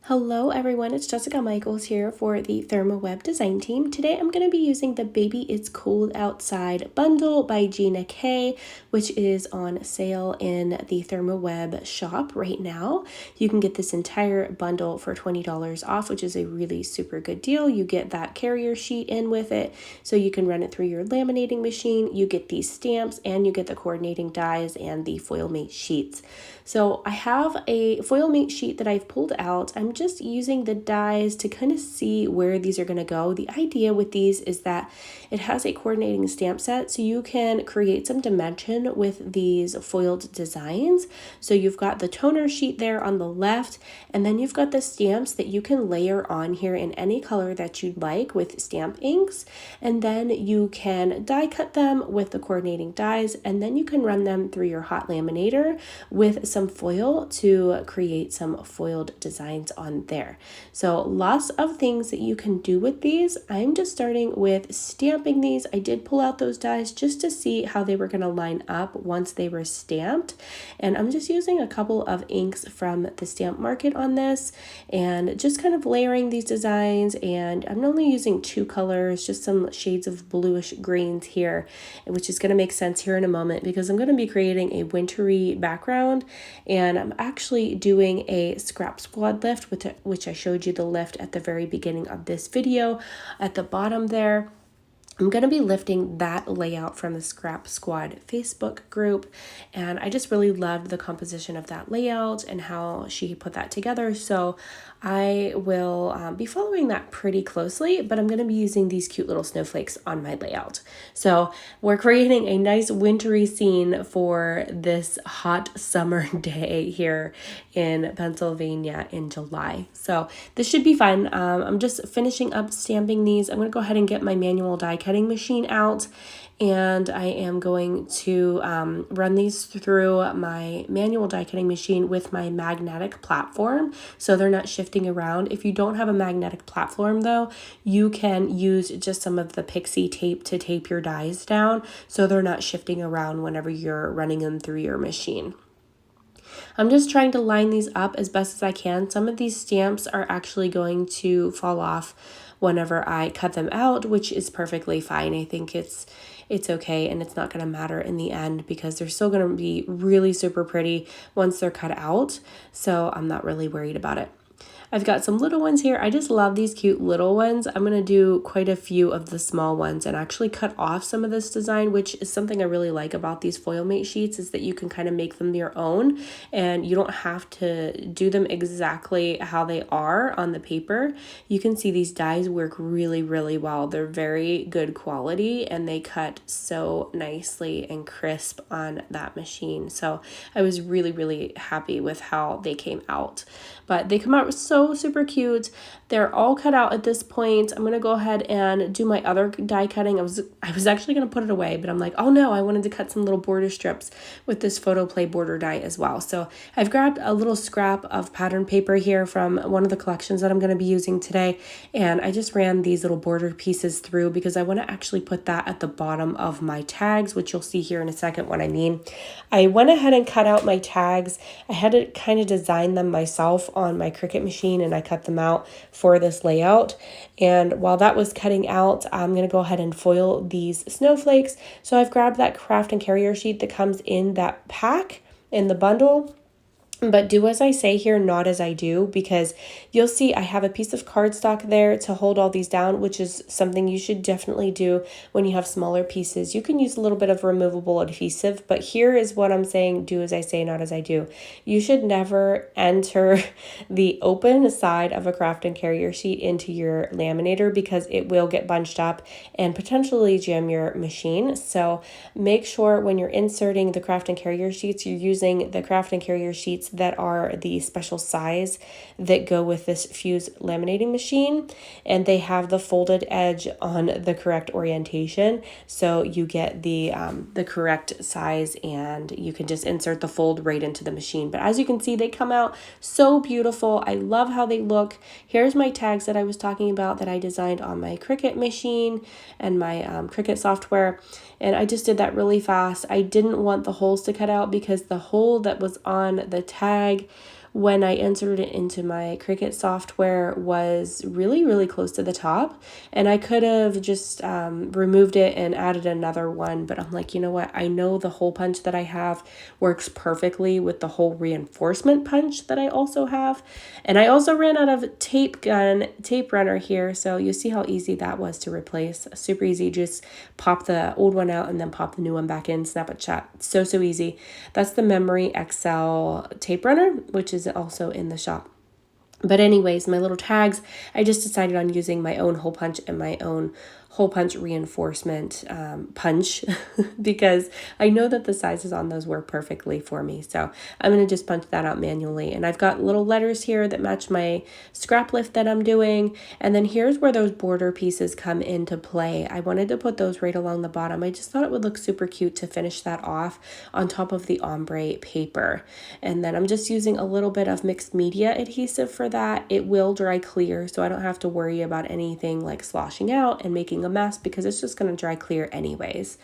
Hello everyone, it's Jessica Michaels here for the ThermOWeb design team. Today I'm going to be using the Baby It's Cold Outside bundle by Gina K, which is on sale in the ThermOWeb shop right now. You can get this entire bundle for $20 off, which is a really super good deal. You get that carrier sheet in with it, so you can run it through your laminating machine. You get these stamps and you get the coordinating dies and the foil mate sheets. So I have a foil mate sheet that I've pulled out. I'm just using the dies to kind of see where these are going to go. The idea with these is that it has a coordinating stamp set, so you can create some dimension with these foiled designs. So you've got the toner sheet there on the left, and then you've got the stamps that you can layer on here in any color that you'd like with stamp inks, and then you can die cut them with the coordinating dies, and then you can run them through your hot laminator with some foil to create some foiled designs on there. So lots of things that you can do with these. I'm just starting with stamping these. I did pull out those dies just to see how they were going to line up once they were stamped, and I'm just using a couple of inks from the stamp market on this and just kind of layering these designs. And I'm only using two colors, just some shades of bluish greens here, which is going to make sense here in a moment because I'm going to be creating a wintry background. And I'm actually doing a scrap squad lift, which I showed you the lift at the very beginning of this video. At the bottom there, I'm going to be lifting that layout from the Scrap Squad Facebook group, and I just really loved the composition of that layout and how she put that together. So I will be following that pretty closely, but I'm going to be using these cute little snowflakes on my layout. So we're creating a nice wintry scene for this hot summer day here in Pennsylvania in July. So this should be fun. I'm just finishing up stamping these. I'm going to go ahead and get my manual die cutting machine out, and I am going to run these through my manual die cutting machine with my magnetic platform so they're not shifting around. If you don't have a magnetic platform though, you can use just some of the pixie tape to tape your dies down so they're not shifting around whenever you're running them through your machine. I'm just trying to line these up as best as I can. Some of these stamps are actually going to fall off whenever I cut them out, which is perfectly fine. I think it's okay, and it's not going to matter in the end because they're still going to be really super pretty once they're cut out. So I'm not really worried about it. I've got some little ones here. I just love these cute little ones. I'm going to do quite a few of the small ones and actually cut off some of this design, which is something I really like about these foil mate sheets, is that you can kind of make them your own and you don't have to do them exactly how they are on the paper. You can see these dies work really, really well. They're very good quality and they cut so nicely and crisp on that machine. So I was really, really happy with how they came out. But they come out so super cute. They're all cut out at this point. I'm gonna go ahead and do my other die cutting. I was actually gonna put it away, but I'm like, oh no, I wanted to cut some little border strips with this Photoplay border die as well. So I've grabbed a little scrap of pattern paper here from one of the collections that I'm gonna be using today, and I just ran these little border pieces through because I want to actually put that at the bottom of my tags, which you'll see here in a second what I mean. I went ahead and cut out my tags. I had to kind of design them myself on my Cricut machine, and I cut them out for this layout. And while that was cutting out, I'm going to go ahead and foil these snowflakes. So I've grabbed that craft and carrier sheet that comes in that pack in the bundle. But do as I say here, not as I do, because you'll see I have a piece of cardstock there to hold all these down, which is something you should definitely do when you have smaller pieces. You can use a little bit of removable adhesive, but here is what I'm saying, do as I say, not as I do. You should never enter the open side of a craft and carrier sheet into your laminator because it will get bunched up and potentially jam your machine. So make sure when you're inserting the craft and carrier sheets, you're using the craft and carrier sheets that are the special size that go with this fuse laminating machine, and they have the folded edge on the correct orientation, so you get the correct size and you can just insert the fold right into the machine. But as you can see, they come out so beautiful. I love how they look. Here's my tags that I was talking about that I designed on my Cricut machine and my Cricut software, and I just did that really fast. I didn't want the holes to cut out because the hole that was on the tag when I entered it into my Cricut software was really, really close to the top. And I could have just removed it and added another one. But I'm like, you know what? I know the hole punch that I have works perfectly with the hole reinforcement punch that I also have. And I also ran out of tape runner here. So you see how easy that was to replace. Super easy. Just pop the old one out and then pop the new one back in, snap it shut. So easy. That's the Memory XL tape runner, which is also in the shop. But anyways, my little tags, I just decided on using my own hole punch and my own hole punch reinforcement punch because I know that the sizes on those work perfectly for me. So I'm going to just punch that out manually. And I've got little letters here that match my scrap lift that I'm doing. And then here's where those border pieces come into play. I wanted to put those right along the bottom. I just thought it would look super cute to finish that off on top of the ombre paper. And then I'm just using a little bit of mixed media adhesive for that. It will dry clear, so I don't have to worry about anything like sloshing out and making a mess because it's just going to dry clear anyways.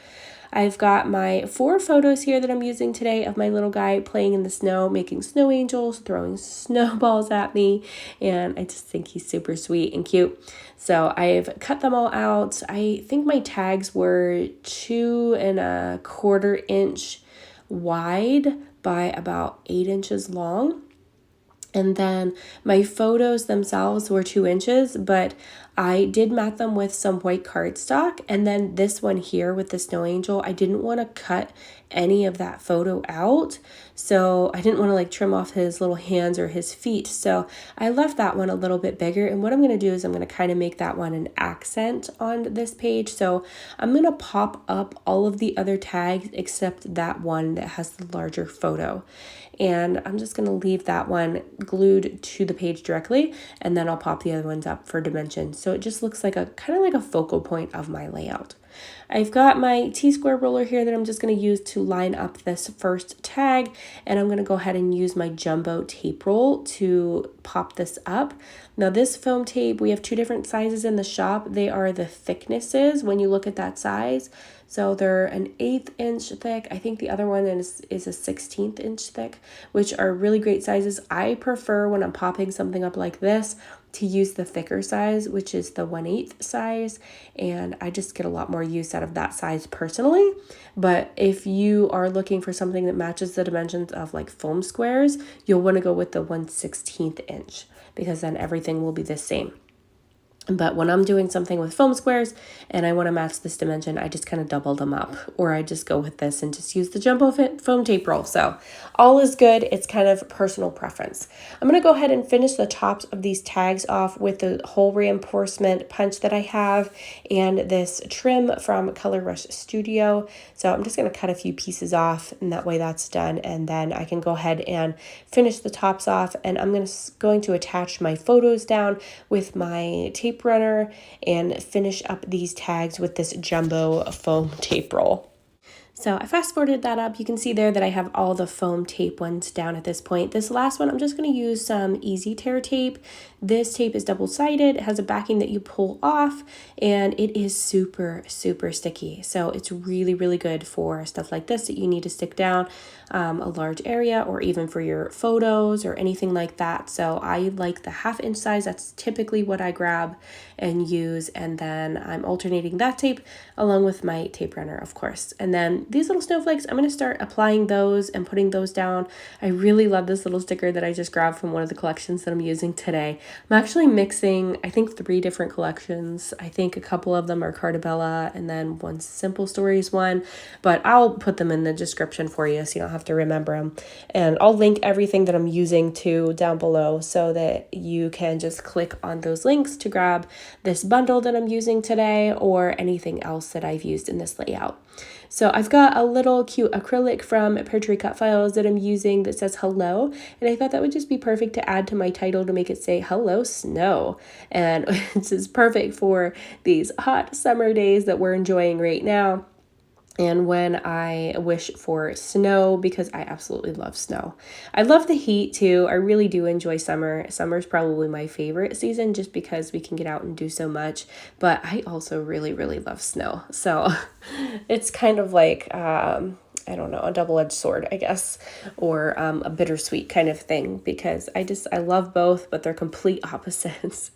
I've got my 4 photos here that I'm using today of my little guy playing in the snow, making snow angels, throwing snowballs at me, and I just think he's super sweet and cute. So I've cut them all out. I think my tags were 2¼ inch wide by about 8 inches long. And then my photos themselves were 2 inches, but I did mat them with some white cardstock. And then this one here with the snow angel, I didn't want to cut any of that photo out. So I didn't want to like trim off his little hands or his feet. So I left that one a little bit bigger. And what I'm going to do is I'm going to kind of make that one an accent on this page. So I'm going to pop up all of the other tags except that one that has the larger photo. And I'm just going to leave that one glued to the page directly, and then I'll pop the other ones up for dimensions. So it just looks like a kind of like a focal point of my layout. I've got my T-square roller here that I'm just going to use to line up this first tag, and I'm going to go ahead and use my jumbo tape roll to pop this up. Now this foam tape, we have 2 different sizes in the shop. They are the thicknesses when you look at that size. So they're an 1/8 inch thick. I think the other one is a 1/16 inch thick, which are really great sizes. I prefer when I'm popping something up like this to use the thicker size, which is the 1/8 size. And I just get a lot more use out of that size personally. But if you are looking for something that matches the dimensions of like foam squares, you'll want to go with the 1/16 inch because then everything will be the same. But when I'm doing something with foam squares and I want to match this dimension, I just kind of double them up, or I just go with this and just use the jumbo foam tape roll. So all is good. It's kind of personal preference. I'm going to go ahead and finish the tops of these tags off with the hole reinforcement punch that I have and this trim from Color Rush Studio. So I'm just going to cut a few pieces off, and that way that's done. And then I can go ahead and finish the tops off, and I'm going to attach my photos down with my tape runner and finish up these tags with this jumbo foam tape roll. So I fast forwarded that up. You can see there that I have all the foam tape ones down at this point. This last one, I'm just going to use some easy tear tape. This tape is double-sided. It has a backing that you pull off, and it is super, super sticky. So it's really, really good for stuff like this that you need to stick down a large area, or even for your photos or anything like that. So I like the 1/2 inch size. That's typically what I grab and use. And then I'm alternating that tape along with my tape runner, of course. And then these little snowflakes, I'm going to start applying those and putting those down. I really love this little sticker that I just grabbed from one of the collections that I'm using today. I'm actually mixing, I think, 3 different collections. I think a couple of them are Carta and then one Simple Stories one, but I'll put them in the description for you so you don't have to remember them. And I'll link everything that I'm using to down below so that you can just click on those links to grab this bundle that I'm using today or anything else that I've used in this layout. So I've got a little cute acrylic from Pear Tree Cut Files that I'm using that says hello, and I thought that would just be perfect to add to my title to make it say hello snow. And it's just perfect for these hot summer days that we're enjoying right now. And when I wish for snow, because I absolutely love snow. I love the heat too. I really do enjoy summer. Summer is probably my favorite season just because we can get out and do so much. But I also really, really love snow. So it's kind of like I don't know, a double-edged sword, I guess, or a bittersweet kind of thing, because I love both, but they're complete opposites.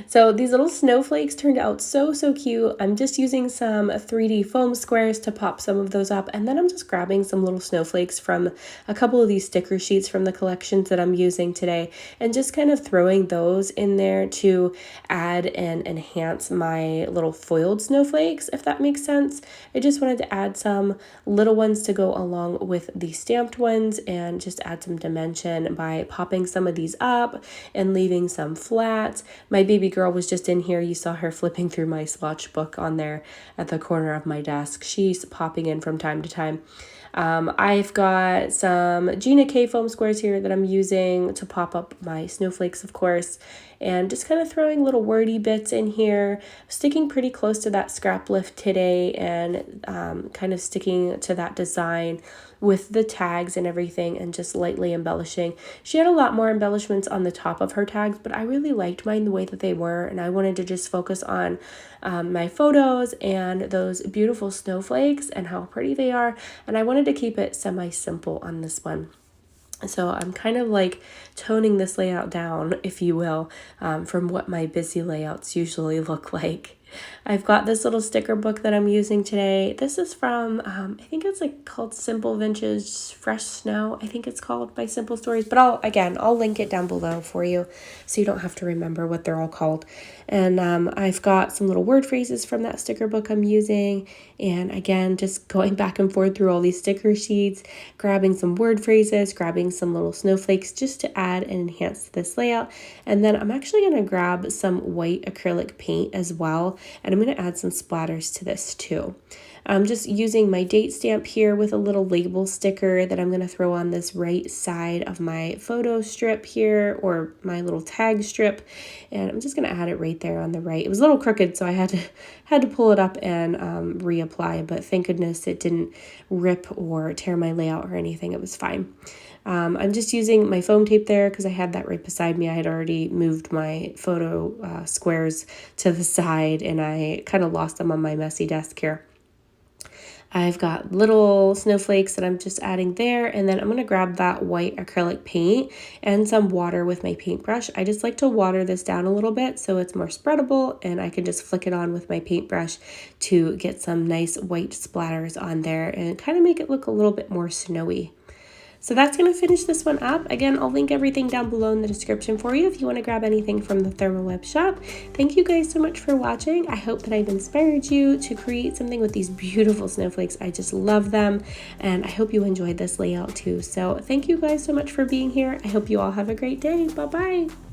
So these little snowflakes turned out so cute. I'm just using some 3D foam squares to pop some of those up, and then I'm just grabbing some little snowflakes from a couple of these sticker sheets from the collections that I'm using today, and just kind of throwing those in there to add and enhance my little foiled snowflakes, if that makes sense. I just wanted to add some little ones to go along with the stamped ones and just add some dimension by popping some of these up and leaving some flat. My baby girl was just in here. You saw her flipping through my swatch book on there at the corner of my desk. She's popping in from time to time. I've got some Gina K foam squares here that I'm using to pop up my snowflakes, of course, and just kind of throwing little wordy bits in here, sticking pretty close to that scrap lift today, and kind of sticking to that design with the tags and everything, and just lightly embellishing. She had a lot more embellishments on the top of her tags, but I really liked mine the way that they were, and I wanted to just focus on my photos and those beautiful snowflakes and how pretty they are, and I wanted to keep it semi-simple on this one. So I'm kind of like toning this layout down, if you will, from what my busy layouts usually look like. I've got this little sticker book that I'm using today. This is from, I think it's like called Simple Vintage Fresh Snow. I think it's called, by Simple Stories. But I'll link it down below for you so you don't have to remember what they're all called. And I've got some little word phrases from that sticker book I'm using. And again, just going back and forth through all these sticker sheets, grabbing some word phrases, grabbing some little snowflakes just to add and enhance this layout. And then I'm actually going to grab some white acrylic paint as well. And I'm going to add some splatters to this too. I'm just using my date stamp here with a little label sticker that I'm going to throw on this right side of my photo strip here, or my little tag strip, and I'm just going to add it right there on the right. It was a little crooked, so I had to pull it up and reapply, but thank goodness it didn't rip or tear my layout or anything. It was fine. I'm just using my foam tape there because I had that right beside me. I had already moved my photo squares to the side, and I kind of lost them on my messy desk here. I've got little snowflakes that I'm just adding there, and then I'm going to grab that white acrylic paint and some water with my paintbrush. I just like to water this down a little bit so it's more spreadable, and I can just flick it on with my paintbrush to get some nice white splatters on there and kind of make it look a little bit more snowy. So that's going to finish this one up. Again, I'll link everything down below in the description for you if you want to grab anything from the ThermOWeb shop. Thank you guys so much for watching. I hope that I've inspired you to create something with these beautiful snowflakes. I just love them, and I hope you enjoyed this layout too. So thank you guys so much for being here. I hope you all have a great day. Bye-bye.